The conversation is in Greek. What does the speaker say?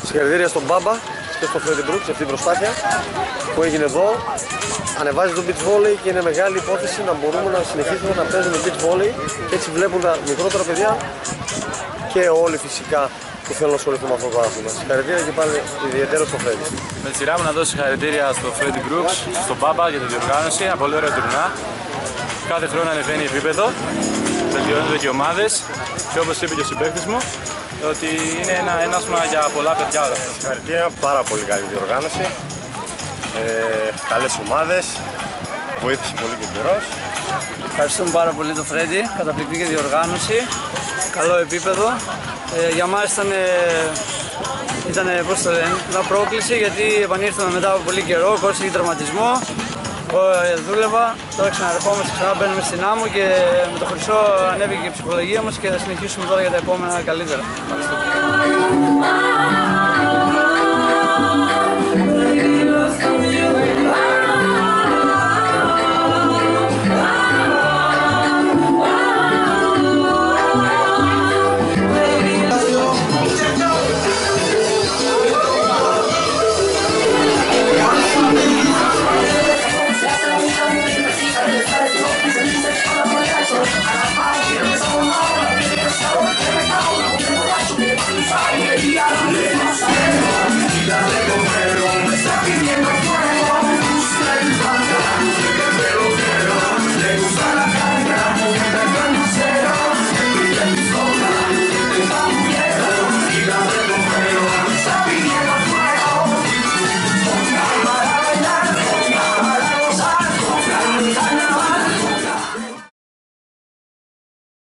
Συγχαρητήρια στον Μπάμπα και στον Φρέντι Μπρούκς για αυτή την προσπάθεια που έγινε εδώ. Ανεβάζει το beach volley και είναι μεγάλη υπόθεση να μπορούμε να συνεχίσουμε να παίζουμε beach volley και έτσι βλέπουν τα μικρότερα παιδιά και όλοι φυσικά που θέλουν να ασχοληθούν με αυτό το άθλημα. Συγχαρητήρια και πάλι ιδιαίτερα στο Φρέντι. Με τη σειρά μου να δώσω συγχαρητήρια στον Φρέντι Μπρούκς, στον Μπάμπα για τη διοργάνωση. Ένα πολύ ωραίο τουρνά. Κάθε χρόνο ανεβαίνει επίπεδο, βελτιώνονται και οι ομάδες και όπως είπε και ο συμπαίκτης μου, ότι είναι ένα ένασμα για πολλά παιδιά όλα αυτά. Συγχαρητήρια, πάρα πολύ καλή διοργάνωση. Καλές ομάδες, βοήθησε πολύ και ο καιρός. Ευχαριστούμε πάρα πολύ τον Φρέντι, καταπληκτική διοργάνωση, καλό επίπεδο. Για μας ήταν μια πρόκληση γιατί επανήλθαμε μετά από πολύ καιρό, κόστηκε τραυματισμό. Δούλευα, τώρα ξαναρχόμαστε, ξανά μπαίνουμε στην άμμο και με το χρυσό ανέβηκε και η ψυχολογία μας και θα συνεχίσουμε τώρα για τα επόμενα καλύτερα. Ευχαριστώ.